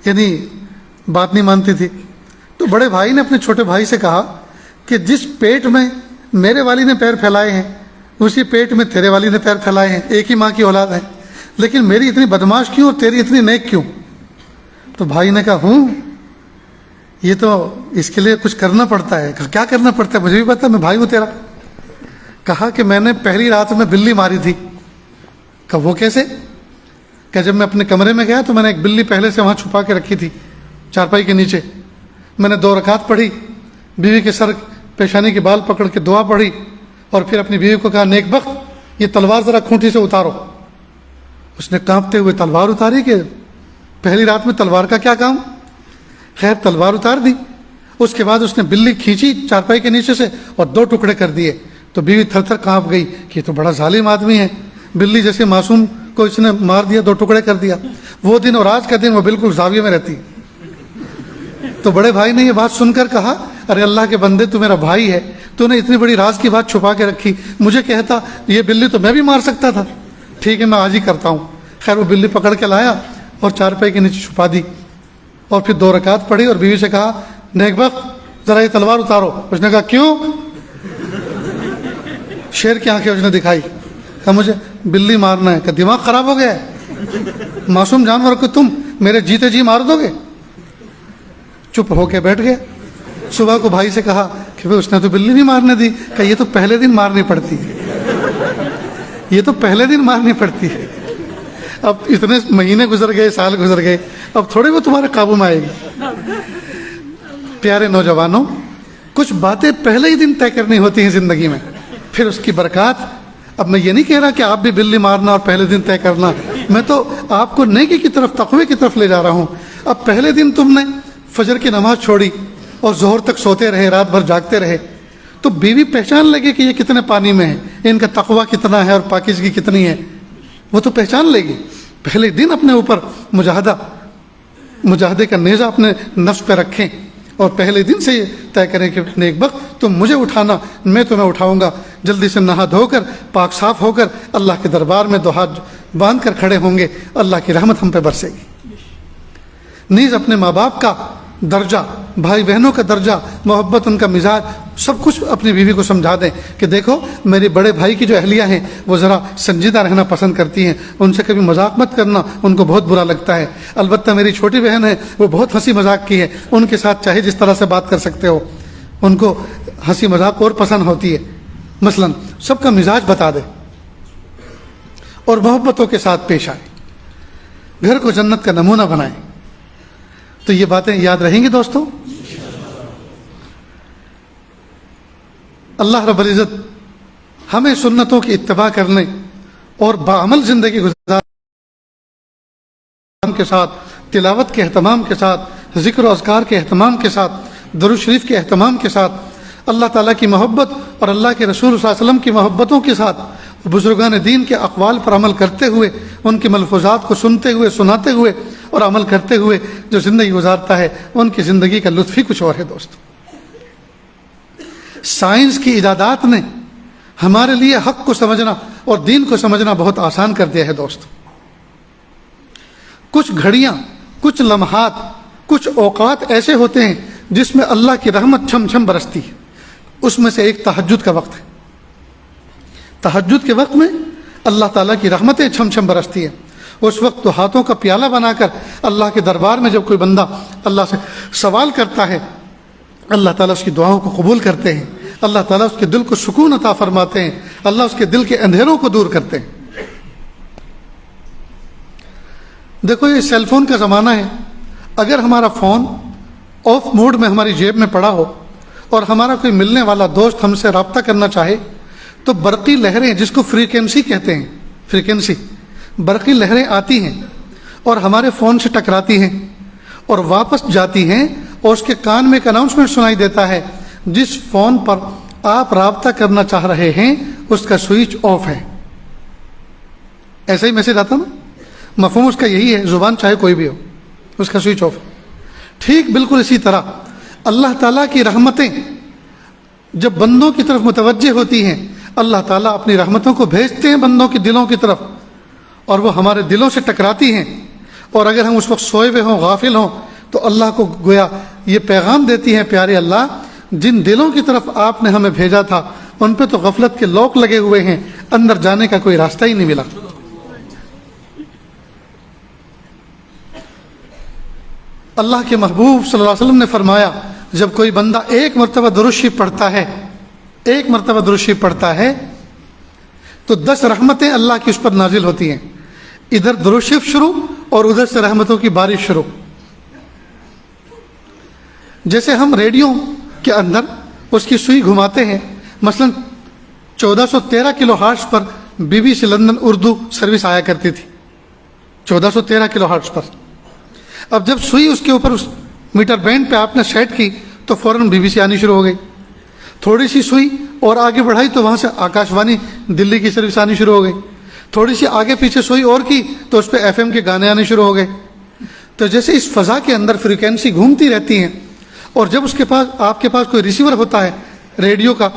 یعنی بات نہیں مانتی تھی. تو بڑے بھائی نے اپنے چھوٹے بھائی سے کہا کہ جس پیٹ میں میرے والی نے پیر پھیلائے ہیں اسی پیٹ میں تیرے والی نے پیر پھیلائے ہیں, ایک ہی ماں کی اولاد ہے, لیکن میری اتنی بدماش کیوں اور تیری اتنی نیک کیوں؟ تو بھائی نے کہا یہ تو اس کے لیے کچھ کرنا پڑتا ہے. کہا کیا کرنا پڑتا ہے؟ مجھے بھی پتا, میں بھائی ہوں تیرا. کہا کہ میں نے پہلی رات میں بلی ماری تھی. کہا وہ کیسے؟ کہ جب میں اپنے کمرے میں گیا تو میں نے ایک بلی پہلے سے وہاں چھپا کے رکھی تھی چارپائی کے نیچے. میں نے 2 رکعت پڑھی, بیوی کے سر پیشانی کے بال پکڑ کے دعا پڑھی, اور پھر اپنی بیوی کو کہا نیک بخت یہ تلوار ذرا کھونٹی سے اتارو. اس نے کانپتے ہوئے تلوار اتاری کہ پہلی رات میں تلوار کا کیا کام. خیر تلوار اتار دی. اس کے بعد اس نے بلی کھینچی چارپائی کے نیچے سے اور 2 ٹکڑے کر دیے. تو بیوی تھر تھر کانپ گئی کہ یہ تو بڑا ظالم آدمی ہے, بلی جیسے معصوم کو اس نے مار دیا, 2 ٹکڑے کر دیا. وہ دن اور آج کا دن وہ بالکل زاویے میں رہتی. تو بڑے بھائی نے یہ بات سن کر کہا ارے اللہ کے بندے, تو میرا بھائی ہے, تو نے اتنی بڑی راز کی بات چھپا کے رکھی. مجھے کہتا یہ بلی تو میں بھی مار سکتا تھا. ٹھیک ہے میں آج ہی کرتا ہوں. خیر وہ بلی پکڑ کے لایا اور چارپائی کے نیچے چھپا دی, اور پھر 2 رکعت پڑھی اور بیوی سے کہا نیک بخت ذرا یہ تلوار اتارو. اس نے کہا کیوں؟ شیر کی آنکھیں اس نے دکھائی, کہا مجھے بلی مارنا ہے. کہ دماغ خراب ہو گیا ہے, معصوم جانور کو تم میرے جیتے جی مار دو گے. چپ ہو کے بیٹھ گیا. صبح کو بھائی سے کہا کہ اس نے تو بلی نہیں مارنے دی. کہ یہ تو پہلے دن مارنی پڑتی ہے, یہ تو پہلے دن مارنی پڑتی ہے. اب اتنے مہینے گزر گئے, سال گزر گئے, اب تھوڑے وہ تمہارے قابو میں آئے گی. پیارے نوجوانوں, کچھ باتیں پہلے ہی دن طے کرنی ہوتی ہیں زندگی میں, پھر اس کی برکات. اب میں یہ نہیں کہہ رہا کہ آپ بھی بلی مارنا اور پہلے دن طے کرنا, میں تو آپ کو نیکی کی طرف, تقوی کی طرف لے جا رہا ہوں. اب پہلے دن تم نے فجر کی نماز چھوڑی اور ظہر تک سوتے رہے, رات بھر جاگتے رہے, تو بیوی پہچان لگے کہ یہ کتنے پانی میں ہے, ان کا تقوی کتنا ہے اور پاکیزگی کتنی ہے, وہ تو پہچان لے گی. پہلے دن اپنے اوپر مجاہدے کا نیزہ اپنے نفس پہ رکھیں اور پہلے دن سے یہ طے کریں کہ نیک بخت تم مجھے اٹھانا, میں تمہیں اٹھاؤں گا. جلدی سے نہا دھو کر, پاک صاف ہو کر اللہ کے دربار میں دو ہاتھ باندھ کر کھڑے ہوں گے, اللہ کی رحمت ہم پہ برسے گی. نیز اپنے ماں باپ کا درجہ, بھائی بہنوں کا درجہ, محبت, ان کا مزاج, سب کچھ اپنی بیوی کو سمجھا دیں کہ دیکھو میرے بڑے بھائی کی جو اہلیہ ہیں وہ ذرا سنجیدہ رہنا پسند کرتی ہیں, ان سے کبھی مذاق مت کرنا, ان کو بہت برا لگتا ہے. البتہ میری چھوٹی بہن ہے, وہ بہت ہنسی مذاق کی ہے, ان کے ساتھ چاہے جس طرح سے بات کر سکتے ہو, ان کو ہنسی مذاق اور پسند ہوتی ہے. مثلا سب کا مزاج بتا دے اور محبتوں کے ساتھ پیش آئے, گھر کو جنت کا نمونہ بنائے. تو یہ باتیں یاد رہیں گی دوستوں. اللہ رب العزت ہمیں سنتوں کی اتباع کرنے اور بعمل زندگی گزارنے کے ساتھ, تلاوت کے اہتمام کے ساتھ, ذکر و اذکار کے اہتمام کے ساتھ, درود شریف کے اہتمام کے ساتھ, اللہ تعالیٰ کی محبت اور اللہ کے رسول صلی اللہ علیہ وسلم کی محبتوں کے ساتھ, بزرگان دین کے اقوال پر عمل کرتے ہوئے, ان کے ملفوظات کو سنتے ہوئے, سناتے ہوئے اور عمل کرتے ہوئے جو زندگی گزارتا ہے, ان کی زندگی کا لطف ہی کچھ اور ہے. دوست, سائنس کی ایجادات نے ہمارے لیے حق کو سمجھنا اور دین کو سمجھنا بہت آسان کر دیا ہے. دوست, کچھ گھڑیاں, کچھ لمحات, کچھ اوقات ایسے ہوتے ہیں جس میں اللہ کی رحمت چھم چھم برستی ہے. اس میں سے ایک تہجد کا وقت ہے. تہجد کے وقت میں اللہ تعالیٰ کی رحمتیں چھم چھم برستی ہیں. اس وقت تو ہاتھوں کا پیالہ بنا کر اللہ کے دربار میں جب کوئی بندہ اللہ سے سوال کرتا ہے, اللہ تعالیٰ اس کی دعاؤں کو قبول کرتے ہیں, اللہ تعالیٰ اس کے دل کو سکون عطا فرماتے ہیں, اللہ اس کے دل کے اندھیروں کو دور کرتے ہیں. دیکھو یہ سیل فون کا زمانہ ہے. اگر ہمارا فون آف موڈ میں ہماری جیب میں پڑا ہو اور ہمارا کوئی ملنے والا دوست ہم سے رابطہ کرنا چاہے تو برقی لہریں, جس کو فریکوینسی کہتے ہیں, فریکوینسی, برقی لہریں آتی ہیں اور ہمارے فون سے ٹکراتی ہیں اور واپس جاتی ہیں, اور اس کے کان میں ایک اناؤنسمنٹ سنائی دیتا ہے, جس فون پر آپ رابطہ کرنا چاہ رہے ہیں اس کا سوئچ آف ہے. ایسا ہی میسج آتا نا, مفہوم اس کا یہی ہے, زبان چاہے کوئی بھی ہو, اس کا سوئچ آف. ٹھیک بالکل اسی طرح اللہ تعالیٰ کی رحمتیں جب بندوں کی طرف متوجہ ہوتی ہیں, اللہ تعالیٰ اپنی رحمتوں کو بھیجتے ہیں بندوں کے دلوں کی طرف, اور وہ ہمارے دلوں سے ٹکراتی ہیں. اور اگر ہم اس وقت سوئے ہوئے ہوں, غافل ہوں, تو اللہ کو گویا یہ پیغام دیتی ہیں, پیارے اللہ, جن دلوں کی طرف آپ نے ہمیں بھیجا تھا ان پہ تو غفلت کے لوک لگے ہوئے ہیں, اندر جانے کا کوئی راستہ ہی نہیں ملا. اللہ کے محبوب صلی اللہ علیہ وسلم نے فرمایا, جب کوئی بندہ ایک مرتبہ درود شریف پڑھتا ہے, ایک مرتبہ درود شریف پڑھتا ہے, تو 10 رحمتیں اللہ کی اس پر نازل ہوتی ہیں. ادھر درود شریف شروع اور ادھر سے رحمتوں کی بارش شروع. جیسے ہم ریڈیو کے اندر اس کی سوئی گھماتے ہیں, مثلا 1413 کلو ہارٹز پر BBC لندن اردو سروس آیا کرتی تھی, 1413 کلو ہارٹز پر. اب جب سوئی اس کے اوپر اس میٹر بینڈ پہ آپ نے سیٹ کی تو فوراً BBC آنی شروع ہو گئی. تھوڑی سی سوئی اور آگے بڑھائی تو وہاں سے آکاش وانی دلی کی سروس آنی شروع ہو گئی. تھوڑی سی آگے پیچھے سوئی اور کی تو اس پہ FM کے گانے آنے شروع ہو گئے. تو جیسے اس فضا کے اندر فریکوینسی گھومتی رہتی ہیں, اور جب اس کے پاس, آپ کے پاس کوئی ریسیور ہوتا ہے ریڈیو کا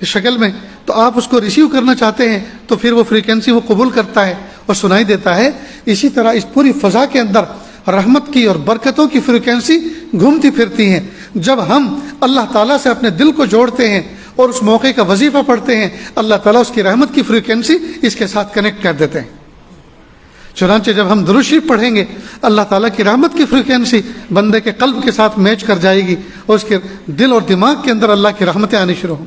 شکل میں, تو آپ اس کو ریسیو کرنا چاہتے ہیں تو پھر وہ فریکوینسی وہ قبول کرتا ہے اور سنائی دیتا ہے. اسی طرح اس پوری فضا کے اندر رحمت کی اور برکتوں کی فریکوینسی گھومتی پھرتی ہیں. جب ہم اللہ تعالیٰ سے اپنے دل کو جوڑتے ہیں اور اس موقع کا وظیفہ پڑھتے ہیں، اللہ تعالیٰ اس کی رحمت کی فریکوینسی اس کے ساتھ کنیکٹ کر دیتے ہیں۔ چنانچہ جب ہم درود شریف پڑھیں گے اللہ تعالیٰ کی رحمت کی فریکوینسی بندے کے قلب کے ساتھ میچ کر جائے گی اور اس کے دل اور دماغ کے اندر اللہ کی رحمتیں آنی شروع ہوں۔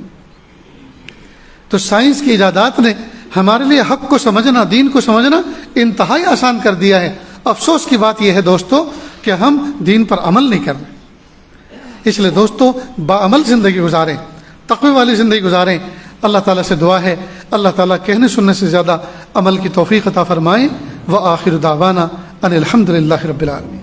تو سائنس کی ایجادات نے ہمارے لیے حق کو سمجھنا، دین کو سمجھنا انتہائی آسان کر دیا ہے۔ افسوس کی بات یہ ہے دوستو کہ ہم دین پر عمل نہیں کر رہے۔ اس لیے دوستو باعمل زندگی گزاریں، تقوی والی زندگی گزاریں۔ اللہ تعالیٰ سے دعا ہے اللہ تعالیٰ کہنے سننے سے زیادہ عمل کی توفیق عطا فرمائیں۔ وآخر دعوانا ان الحمد للہ رب العالمین۔